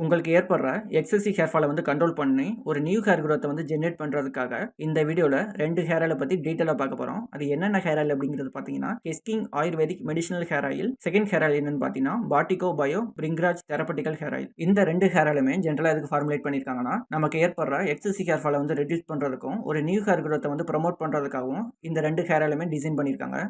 உங்களுக்கு ஏற்படுற excessive hair ஃபாலை வந்து கண்ட்ரோல் பண்ணி ஒரு நியூ ஹேர் growth வந்து ஜென்ரேட் பண்ணுறதுக்காக இந்த வீடியோவில் 2 ஹேர் ஆயிலை பற்றி டீட்டெயிலாக பார்க்க போகிறோம். அது என்னென்ன ஹேர் ஆயில் அப்படிங்கிறது பார்த்தீங்கன்னா Kesh King ayurvedic medicinal hair oil. Second hair oil என்னன்னு பார்த்தீங்கன்னா பாட்டிகோ bio Bhringraj therapeutic hair oil. இந்த 2 ஹேர் ஆயிலுமே ஜென்ரலாக எதுக்கு ஃபார்முலேட் பண்ணியிருக்காங்கன்னா நமக்கு ஏற்படுற எக்ஸசிவ் ஹேர் ஃபாலை வந்து ரெடியூஸ் பண்ணுறதுக்கும் ஒரு நியூ ஹேர் growth வந்து ப்ரமோட் பண்ணுறதுக்காகவும் இந்த 2 ஹேர் ஆயிலுமே டிசைன் பண்ணியிருக்காங்க.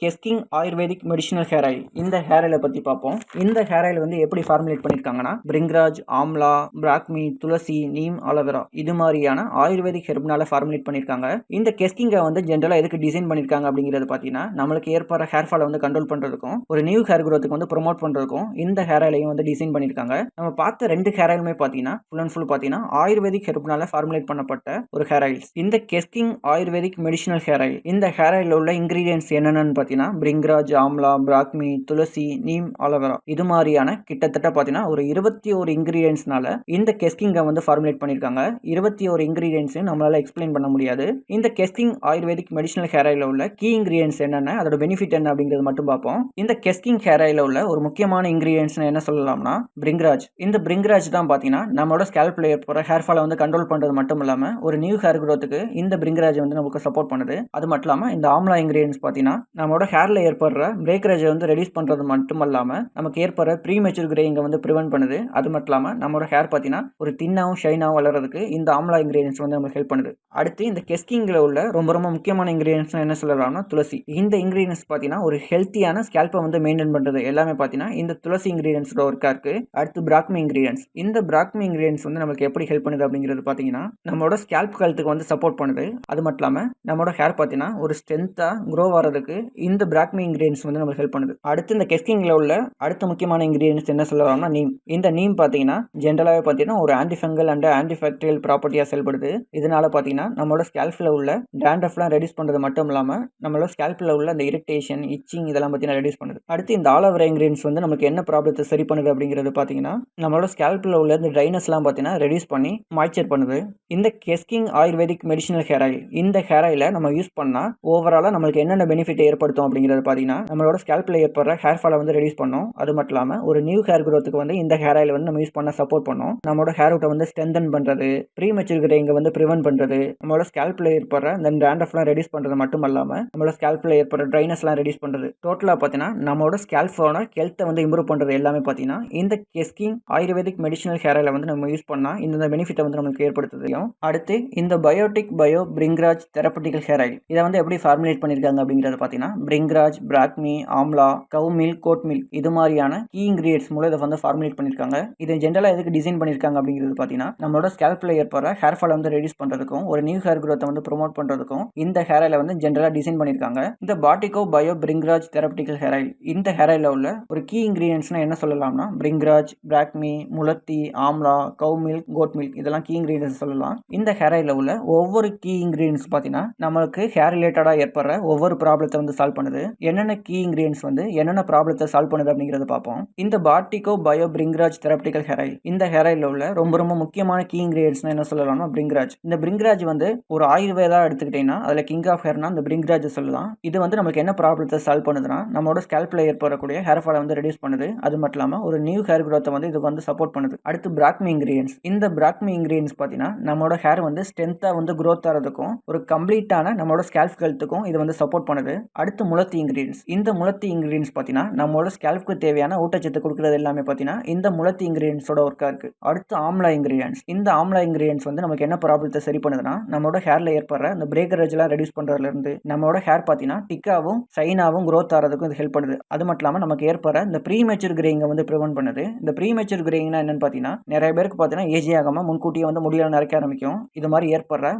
கெஸ்கிங் ஆயுர்வேதிக் மெடிசினல் ஹேர் ஆயில். இந்த ஹேர் ஆயிலை பற்றி பார்ப்போம். இந்த ஹேர் ஆயில் வந்து எப்படி ஃபார்முலேட் பண்ணியிருக்காங்கன்னா பிரிங்ராஜ், ஆம்லா, பிராக்மி, துளசி, நீம், அலோவேரா இது மாதிரியான ஆயுர்வேதிக் ஹெர்ப்னால ஃபார்முலேட் பண்ணியிருக்காங்க. இந்த கெஸ்கிங்கை வந்து ஜென்ரலாக எதுக்கு டிசைன் பண்ணியிருக்காங்க அப்படிங்கிறது பார்த்தீங்கன்னா நம்மளுக்கு ஏற்படுற ஹேர் ஃபாலை வந்து கண்ட்ரோல் பண்ணுறதுக்கும் ஒரு நியூ ஹேர் growthக்கு வந்து ப்ரொமோட் பண்ணுறதுக்கும் இந்த ஹேர் ஆயிலையும் வந்து டிசைன் பண்ணியிருக்காங்க. நம்ம பார்த்த 2 ஹேர் ஆயிலுமே பார்த்தீங்கன்னா ஃபுல் அண்ட் ஃபுல் பார்த்தீங்கன்னா ஆயுர்வேதிக் ஹெர்ப்னால ஃபார்முலேட் பண்ணப்பட்ட ஒரு ஹேர் ஆயில்ஸ். இந்த கெஸ்கிங் ஆயுர்வேதிக் மெடிசினல் ஹேர் ஆயில் இந்த ஹேர் ஆயிலில் உள்ள இன்கிரீடியன்ஸ் என்னென்னு பிரிங்ராஜ், ஆம்லா, பிராக்மி, துளசி, நீம், அலோவேரா இது மாதிரியான கிட்டத்தட்ட பார்த்தீங்கன்னா ஒரு 21 இன்கிரீடியன்ஸ்னால இந்த கெஸ்கிங்கை வந்து ஃபார்முலேட் பண்ணியிருக்காங்க. 21 இன்கிரீடியன்ஸ் நம்மளால எக்ஸ்பிளைன் பண்ண முடியாது. இந்த கெஸ்கிங் ஆயுர்வேதிக் மெடிசினல் ஹேர் ஆயிலில் உள்ள கீ இன்கிரீடியன்ஸ் என்னென்ன, அதோட பெனிஃபிட் என்ன அப்படிங்கிறது மட்டும் பார்ப்போம். இந்த கெஸ்கிங் ஹேர் ஆயிலில் உள்ள ஒரு முக்கியமான இன்கிரீடியன்ஸ் என்ன சொல்லலாம்னா பிரிங்ராஜ். இந்த பிரிங்ராஜ் தான் பார்த்தீங்கன்னா நம்மளோட ஸ்கேல்ப்ல ஏற்படுற ஹேர் ஃபாலை வந்து கண்ட்ரோல் பண்ணுறது மட்டும் இல்லாமல் ஒரு நியூ ஹேர் growthக்கு இந்த பிரிங்ராஜ் வந்து நமக்கு சப்போர்ட் பண்ணுது. அது மட்டும் இல்லாமல் இந்த ஆம்லா இன்கிரீடியன்ஸ் பார்த்தீங்கன்னா நம்மளோட ஹேர்ல ஏற்படுற பிரேக்கரேஜை வந்து ரெடியூஸ் பண்ணுறது மட்டும் இல்லாமல் நமக்கு ஏற்படுற ப்ரீமெச்சூர் கிரேயிங்கை வந்து ப்ரிவென்ட் பண்ணுது. அது மட்டும் இல்லாமல் நம்மளோட ஹேர் பார்த்தீங்கன்னா ஒரு தின்னாகவும் ஷைனாகவும் வளர்றதுக்கு இந்த ஆம்லா இன்கிரீடியன்ஸ் வந்து நமக்கு ஹெல்ப் பண்ணுது. அடுத்து இந்த கெஸ்கிங்கில் உள்ள ரொம்ப ரொம்ப முக்கியமான இன்கிரீடியன்ஸ் என்ன சொல்லலாம்னா துளசி. இந்த இன்கிரீடியன்ஸ் பார்த்தீங்கன்னா ஒரு ஹெல்த்தியான ஸ்கேல்ப்பை வந்து மெயின்டைன் பண்ணுறது எல்லாமே பார்த்தீங்கன்னா இந்த துளசி இன்கிரீடியன்ஸோட ஒர்க்காக இருக்குது. அடுத்து பிராக்மி இன்கிரீடியன்ஸ். இந்த பிராக்மி இன்கிரீடியன்ஸ் வந்து நமக்கு எப்படி ஹெல்ப் பண்ணுது அப்படிங்கிறது பார்த்தீங்கன்னா நம்மளோட ஸ்கேல்ப் ஹெல்த்துக்கு வந்து சப்போர்ட் பண்ணுது. அது மட்டும் இல்லாமல் நம்மளோட ஹேர் பார்த்தீங்கன்னா ஒரு ஸ்ட்ரென்த்தாக க்ரோ ஆகிறதுக்கு இந்த பிராக்மி இன்கிரீடியன்ஸ் வந்து நமக்கு ஹெல்ப் பண்ணுது. அடுத்து இந்த கெஸ்கிங்கில் உள்ள அடுத்த முக்கியமான இன்கிரீடியன்ஸ் என்ன சொல்லலாம்னா நீம். இந்த நீம் பார்த்தீங்கன்னா ஜென்ரலாகவே பார்த்தீங்கன்னா ஒரு ஆன்டிஃபங்கல் அண்ட் ஆன்டிபாக்டீரியல் ப்ராப்பர்ட்டியாக செயல்படுது. இதனால பார்த்தீங்கன்னா நம்மளோட ஸ்கேல்பில் உள்ள டேண்ட்ரஃப்லாம் ரெடியூஸ் பண்ணுறது மட்டும் இல்லாமல் நம்மளோட ஸ்கேல்பில் உள்ள அந்த இரிட்டேஷன், இச்சிங் இதெல்லாம் பார்த்தீங்கன்னா ரெடியூஸ் பண்ணுது. அடுத்து இந்த ஆலோவேரா இன்கிரீடியன்ஸ் வந்து நமக்கு என்ன ப்ராப்ளத்தை சரி பண்ணுது அப்படிங்கிறது பார்த்தீங்கன்னா நம்மளோட ஸ்கேல்பில் உள்ள இந்த ட்ரைனஸ்லாம் பார்த்தீங்கன்னா ரெடியூஸ் பண்ணி மாய்ச்சர் பண்ணுது. இந்த கெஸ்கிங் ஆயுர்வேதிக் மெடிசினல் ஹேர் ஆயில் இந்த ஹேர் ஆயிலை நம்ம யூஸ் பண்ணால் ஓவராலாக நம்மளுக்கு என்னென்ன பெனிஃபிட் ஏற்படுத்தும் அப்படிங்கிறது பார்த்தீங்கன்னா நம்மளோட ஸ்கேல்பில் ஏற்படுற ஹேர் ஃபாலை வந்து ரெடியூஸ் பண்ணும். அது மட்டும் இல்லாமல் ஒரு நியூ ஹேர் growthக்கு வந்து இந்த ஹேர் ஆயில் வந்து நம்ம யூஸ் பண்ண சப்போர்ட் பண்ணும். நம்மளோட ஹேர் ரூட்டை வந்து ஸ்ட்ரென்தன் பண்ணுறது, ப்ரீமெச்சூர் கிரேயிங்கை வந்து ப்ரிவென்ட் பண்ணுறது, நம்மளோட ஸ்கேல்பில் ஏற்படுற இந்த டேண்ட்ரஃப்லாம் ரெடியூஸ் பண்ணுறது மட்டும் இல்லாமல் நம்மளோட ஸ்கேல்பில் ஏற்படுற ட்ரைனஸ்லாம் ரெடியூஸ் பண்ணுறது. டோட்டலாக பார்த்தீங்கன்னா நம்மளோட ஸ்கேல்போட ஹெல்த்தை வந்து இம்ப்ரூவ் பண்ணுறது எல்லாமே பார்த்தீங்கன்னா இந்த கெஸ்கிங் ஆயுர்வேதிக் மெடிசினல் ஹேர் ஆயிலை வந்து நம்ம யூஸ் பண்ணால் இந்த பெனிஃபிட்டை வந்து நமக்கு ஏற்படுத்துதையும். அடுத்து இந்த Biotique bio Bhringraj therapeutic hair oil இதை வந்து எப்படி ஃபார்முலேட் பண்ணியிருக்காங்க அப்படிங்கிறத பார்த்தீங்கன்னா bhringraj, பிராக்மி, amla, cow milk, goat milk இது மாதிரியான கீ இன்கிரீடியன்ஸ் மூலம் இதை வந்து ஃபார்முலேட் பண்ணியிருக்காங்க. இதை ஜென்ரலாக எதுக்கு டிசைன் பண்ணியிருக்காங்க அப்படிங்கிறது பார்த்தீங்கன்னா நம்மளோட ஸ்கேல்பில் ஏற்படுற ஹேர் ஃபாலை வந்து ரெடியூஸ் பண்ணுறதுக்கும் ஒரு நியூ ஹேர் growth வந்து ப்ரொமோட் பண்ணுறதுக்கும் இந்த ஹேர் ஆயிலை வந்து ஜென்ரலாக டிசைன் பண்ணியிருக்காங்க. இந்த பாட்டிகோ bio Bhringraj therapeutic hair oil இந்த ஹேர் ஆயிலில் உள்ள ஒரு கீ இன்கிரீடியன்ஸ்னா என்ன சொல்லலாம்னா bhringraj, பிராக்மி, mulethi, amla, cow milk, goat milk இதெல்லாம் கீ இன்கிரீடியன்ஸ் சொல்லலாம். இந்த ஹேர் ஆயிலில் உள்ள ஒவ்வொரு கீ இன்கிரீடியன்ஸ் பார்த்தீங்கன்னா நம்மளுக்கு ஹேர் ரிலேட்டடாக ஏற்படுற ஒவ்வொரு ப்ராப்ளத்தை வந்து சால்வ் பண்ணுது. என்னென்ன கீ இன்கிரீடியன்ஸ் வந்து என்னென்ன ப்ராப்ளத்தை சால்வ் பண்ணுது அப்படிங்கிறத பார்ப்போம். இந்த பாட்டிகோ bio Bhringraj therapeutic hair oil இந்த ஹேர் ஆயிலில் உள்ள ரொம்ப ரொம்ப முக்கியமான கீ இன்கிரீடியன்ஸ் என்ன சொல்லலாம்னா பிரிங்ராஜ். இந்த பிரிங்ராஜ் வந்து ஒரு ஆயுர்வேதா எடுத்துக்கிட்டீங்கன்னா அதில் கிங் ஆஃப் ஹேர்னா இந்த பிரிங்ராஜ் சொல்லலாம். இது வந்து நமக்கு என்ன ப்ராப்ளத்தை சால்வ் பண்ணுதுன்னா நம்மளோட ஸ்கேல்பில் ஏற்படக்கூடிய ஹேர் ஃபாலை வந்து ரெடியூஸ் பண்ணுது. அது மட்டும் இல்லாமல் ஒரு நியூ ஹேர் growth வந்து இது வந்து சப்போர்ட் பண்ணுது. அடுத்து பிராக்மி இன்கிரீடியன்ஸ். இந்த பிராக்மி இன்கிரீடியன்ஸ் பார்த்தீங்கன்னா நம்மளோட ஹேர் வந்து ஸ்ட்ரென்த்தாக வந்து growth ஆகிறதுக்கும் ஒரு கம்ப்ளீட்டான நம்மளோட ஸ்கேல்ப் ஹெல்த்துக்கும் இது வந்து சப்போர்ட் பண்ணுது. அடுத்து முலத்தி இன்கிரீடியன்ஸ். இந்த முலத்தி இன்கிரீடியன்ஸ் பார்த்தீங்கன்னா நம்மளோட ஸ்கேல்ப்க்கு தேவையான ஊட்டச்சத்து கொடுக்குறது எல்லாமே பார்த்தீங்கன்னா இந்த முலத்தி இன்கிரீடியன்ஸோட ஒர்க்காக இருக்கு. அடுத்து ஆம்லா இன்கிரீடியன்ஸ். இந்த ஆம்லா இன்கிரீடியன்ஸ் வந்து நமக்கு என்ன ப்ராப்ளத்தை சரி பண்ணுதுன்னா நம்மளோட ஹேர்ல ஏற்படுற இந்த பிரேக்கரேஜ்லாம் ரெடியூஸ் பண்றதுல இருந்து நம்மளோட ஹேர் பார்த்தீங்கன்னா திக்காவும் ஷைனாவும் growth ஆகிறதுக்கும் இது ஹெல்ப் பண்ணுது. அது மட்டும் இல்லாமல் நமக்கு ஏற்படுற இந்த ப்ரீமெச்சூர் கிரேயிங்கை வந்து ப்ரிவென்ட் பண்ணுது. இந்த ப்ரீமெச்சூர் கிரேயிங்னா என்னன்னு பார்த்தீங்கன்னா நிறைய பேருக்கு பார்த்தீங்கன்னா ஏஜே ஆகாம முன்கூட்டியே வந்து முடியெல்லாம் நிறைக்க ஆரம்பிக்கும். இது மாதிரி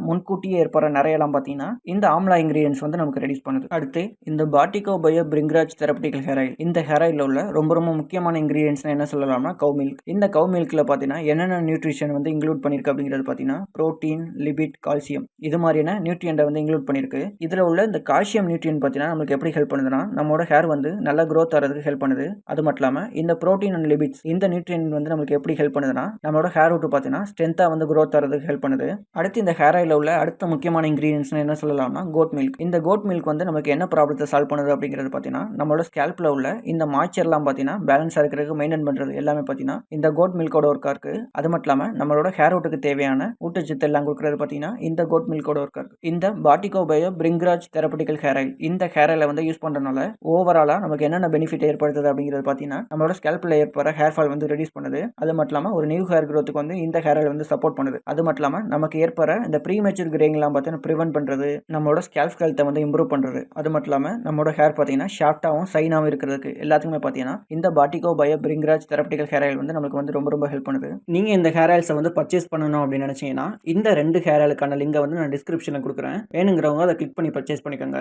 முன்கூட்டியே ஏற்படுற நிறையெல்லாம் பார்த்தீங்கன்னா இந்த ஆம்லா இன்கிரீடியன்ஸ் வந்து நமக்கு ரெடியூஸ் பண்ணுது. அடுத்து இந்த பாட்டிகோ bio Bhringraj therapeutic hair oil இந்த ஹேர் ஆயிலில் உள்ள ரொம்ப ரொம்ப முக்கியமான இன்கிரீடியன்ஸ் என்ன சொல்லலாம்னா கவு மில்க். இந்த கவு மில்க்ல பார்த்தீங்கன்னா என்னென்ன நியூட்ரிஷன் வந்து இன்க்ளூட் பண்ணிருக்கு அப்படிங்கிறது பார்த்தீங்கன்னா புரோட்டீன், லிபிட், கால்சியம் இது மாதிரியான நியூட்ரியன்ட்டை வந்து இன்க்ளூட் பண்ணிருக்கு. இதில் உள்ள இந்த கால்சியம் நியூட்ரியன் பார்த்தீங்கன்னா நமக்கு எப்படி ஹெல்ப் பண்ணுதுன்னா நம்மளோட ஹேர் வந்து நல்லா growth ஆகிறதுக்கு ஹெல்ப் பண்ணுது. அது மட்டும் இல்லாமல் இந்த புரோட்டீன் அண்ட் லிபிட்ஸ் இந்த நியூட்ரியன் வந்து நமக்கு எப்படி ஹெல்ப் பண்ணுதுன்னா நம்மளோட ஹேர் ரூட் பார்த்தீங்கன்னா ஸ்ட்ரென்த்தாக வந்து growth ஆகிறதுக்கு ஹெல்ப் பண்ணுது. அடுத்து இந்த ஹேர் ஆயிலில் உள்ள அடுத்த முக்கியமான இன்கிரீடியன்ஸ் என்ன சொல்லலாம்னா கோட் மில்க். இந்த கோட் மில்க் வந்து நமக்கு என்ன ப்ராப்ளம் ப்ராப்ளத்தை சால்வ் பண்ணுது அப்படிங்கிறது பார்த்தீங்கன்னா நம்மளோட ஸ்கேல்பில் உள்ள இந்த மாய்ச்சர்லாம் பார்த்தீங்கன்னா பேலன்ஸாக இருக்கிறதுக்கு மெயின்டைன் பண்ணுறது எல்லாமே பார்த்தீங்கன்னா இந்த கோட் மில்கோட ஒர்க்காக இருக்குது. அது மட்டும் இல்லாமல் நம்மளோட ஹேர் ரூட்டுக்கு தேவையான ஊட்டச்சத்து எல்லாம் கொடுக்குறது பார்த்தீங்கன்னா இந்த கோட் மில்கோட ஒர்க்காக இருக்குது. இந்த பாட்டிகோ பயோ பிரிங்ராஜ் தெரபட்டிக்கல் ஹேர் ஆயில் இந்த ஹேர் ஆயிலை வந்து யூஸ் பண்ணுறதுனால ஓவராலாக நமக்கு என்னென்ன பெனிஃபிட் ஏற்படுத்துது அப்படிங்கிறது பார்த்தீங்கன்னா நம்மளோட ஸ்கேல்பில் ஏற்படுற ஹேர் ஃபால் வந்து ரெடியூஸ் பண்ணுது. அது மட்டும் இல்லாமல் ஒரு நியூ ஹேர் க்ரோத்துக்கு வந்து இந்த ஹேர் ஆயில் வந்து சப்போர்ட் பண்ணுது. அது மட்டும் இல்லாமல் நமக்கு ஏற்படுற இந்த ப்ரீமெச்சூர் கிரேங்லாம் பார்த்தீங்கன்னா ப்ரிவென்ட் பண்ணுறது, நம்மளோட ஸ்கேல்ப் ஹெல்த்தை வந்து இம்ப்ரூவ் பண்ணுறது. அது மட்டும் இல்லாமல் நம்மளோட ஹேர் பார்த்தீங்கன்னா ஷார்ட்டாகவும் சைனாகவும் இருக்கிறதுக்கு எல்லாத்துக்குமே பார்த்தீங்கன்னா இந்த பாட்டிகோ பயோ பிரிங்ராஜ் தெரபட்டிக்கல் ஹேர் ஆயில் வந்து நமக்கு வந்து ரொம்ப ஹெல்ப் பண்ணுது. நீங்கள் இந்த ஹேர் ஆயில்ஸை வந்து பர்ச்சேஸ் பண்ணணும் அப்படின்னு நினச்சிங்கன்னா இந்த 2 ஹேர் ஆயிலுக்கான லிங்கை வந்து நான் டிஸ்கிரிப்ஷனில் கொடுக்குறேன். வேணுங்கிறவங்க அதை கிளிக் பண்ணி பர்ச்சேஸ் பண்ணிக்கோங்க.